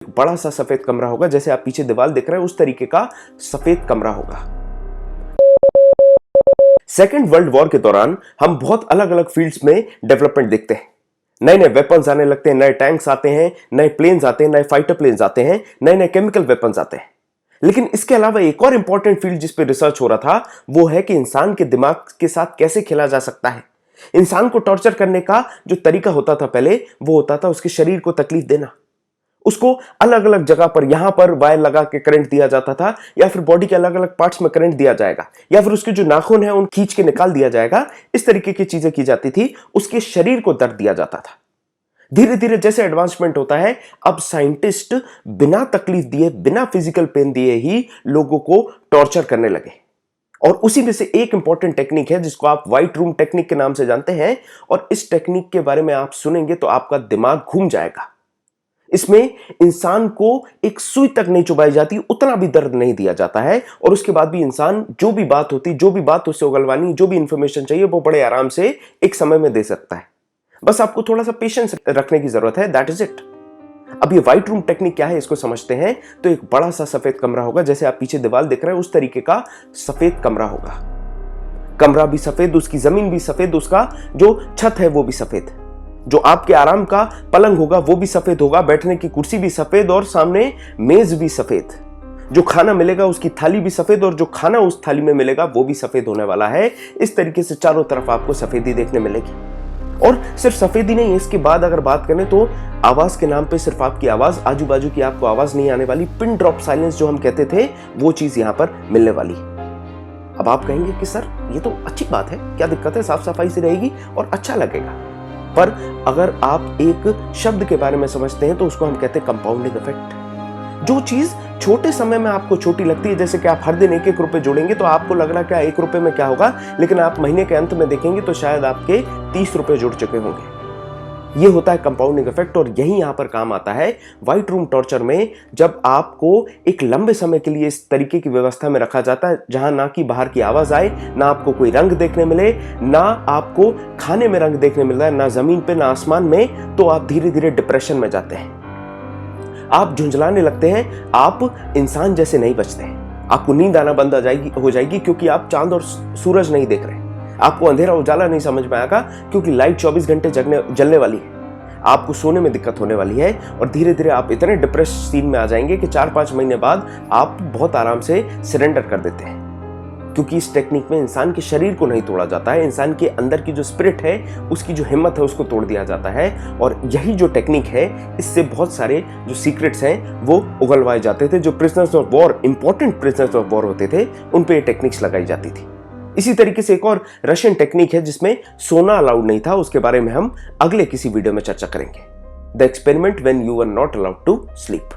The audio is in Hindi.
बड़ा सा सफेद कमरा होगा, जैसे आप पीछे दीवार देख रहे हैं उस तरीके का सफेद कमरा होगा। सेकेंड वर्ल्ड वॉर के दौरान हम बहुत अलग अलग फील्ड्स में डेवलपमेंट देखते हैं। नए नए वेपन्स आने लगते हैं, नए टैंक्स आते हैं, नए प्लेन्स आते हैं, नए फाइटर प्लेन्स आते हैं, नए नए केमिकल वेपन्स आते हैं। लेकिन इसके अलावा एक और इंपॉर्टेंट फील्ड जिस पे रिसर्च हो रहा था वो है कि इंसान के दिमाग के साथ कैसे खेला जा सकता है। इंसान को टॉर्चर करने का जो तरीका होता था पहले, वो होता था उसके शरीर को तकलीफ देना। उसको अलग अलग जगह पर, यहां पर वायर लगा के करंट दिया जाता था, या फिर बॉडी के अलग अलग पार्ट्स में करंट दिया जाएगा, या फिर उसके जो नाखून है उन खींच के निकाल दिया जाएगा। इस तरीके की चीजें की जाती थी, उसके शरीर को दर्द दिया जाता था। धीरे धीरे जैसे एडवांसमेंट होता है, अब साइंटिस्ट बिना तकलीफ दिए, बिना फिजिकल पेन दिए ही लोगों को टॉर्चर करने लगे। और उसी में से एक इंपॉर्टेंट टेक्निक है जिसको आप व्हाइट रूम टेक्निक के नाम से जानते हैं। और इस टेक्निक के बारे में आप सुनेंगे तो आपका दिमाग घूम जाएगा। इसमें इंसान को एक सुई तक नहीं चुभाई जाती, उतना भी दर्द नहीं दिया जाता है, और उसके बाद भी इंसान जो भी बात होती, जो भी बात उससे उगलवानी, जो भी इंफॉर्मेशन चाहिए वो बड़े आराम से एक समय में दे सकता है। बस आपको थोड़ा सा पेशेंस रखने की जरूरत है, दैट इज इट। अब ये व्हाइट रूम टेक्निक क्या है इसको समझते हैं। तो एक बड़ा सा सफेद कमरा होगा, जैसे आप पीछे दीवार देख रहे हैं उस तरीके का सफेद कमरा होगा। कमरा भी सफेद, उसकी जमीन भी सफेद, उसका जो छत है वो भी सफेद, जो आपके आराम का पलंग होगा वो भी सफेद होगा, बैठने की कुर्सी भी सफेद, और सामने मेज भी सफेद। जो खाना मिलेगा उसकी थाली भी सफेद, और जो खाना उस थाली में मिलेगा वो भी सफेद होने वाला है। इस तरीके से चारों तरफ आपको सफेदी देखने मिलेगी। और सिर्फ सफेदी नहीं, इसके बाद अगर बात करें तो आवाज के नाम पे सिर्फ आपकी आवाज, आजू बाजू की आपको आवाज नहीं आने वाली। पिन ड्रॉप साइलेंस जो हम कहते थे वो चीज यहां पर मिलने वाली। अब आप कहेंगे कि सर ये तो अच्छी बात है, क्या दिक्कत है, साफ सफाई से रहेगी और अच्छा लगेगा। पर अगर आप एक शब्द के बारे में समझते हैं तो उसको हम कहते हैं कंपाउंडिंग इफेक्ट। जो चीज छोटे समय में आपको छोटी लगती है, जैसे कि आप हर दिन 1-1 रुपए जोड़ेंगे तो आपको लग रहा है क्या 1 रुपए में क्या होगा, लेकिन आप महीने के अंत में देखेंगे तो शायद आपके 30 रुपए जुड़ चुके होंगे। ये होता है कंपाउंडिंग इफेक्ट, और यही यहां पर काम आता है व्हाइट रूम टॉर्चर में। जब आपको एक लंबे समय के लिए इस तरीके की व्यवस्था में रखा जाता है जहां ना कि बाहर की आवाज आए, ना आपको कोई रंग देखने मिले, ना आपको खाने में रंग देखने मिल रहा है, ना जमीन पे, ना आसमान में, तो आप धीरे धीरे डिप्रेशन में जाते हैं। आप झुंझलाने लगते हैं, आप इंसान जैसे नहीं बचते हैं। आपको नींद आना बंद हो जाएगी क्योंकि आप चांद और सूरज नहीं देख रहे। आपको अंधेरा उजाला नहीं समझ में आएगा क्योंकि लाइट 24 घंटे जलने वाली है। आपको सोने में दिक्कत होने वाली है, और धीरे धीरे आप इतने डिप्रेस सीन में आ जाएंगे कि 4-5 महीने बाद आप बहुत आराम से सरेंडर कर देते हैं। क्योंकि इस टेक्निक में इंसान के शरीर को नहीं तोड़ा जाता है, इंसान के अंदर की जो स्पिरिट है, उसकी जो हिम्मत है, उसको तोड़ दिया जाता है। और यही जो टेक्निक है, इससे बहुत सारे जो सीक्रेट्स हैं वो उगलवाए जाते थे। जो prisoners of war, important prisoners of war होते थे, उन पे ये टेक्निक्स लगाई जाती थी। इसी तरीके से एक और रशियन टेक्निक है जिसमें सोना अलाउड नहीं था, उसके बारे में हम अगले किसी वीडियो में चर्चा करेंगे। The experiment when you are not allowed to sleep.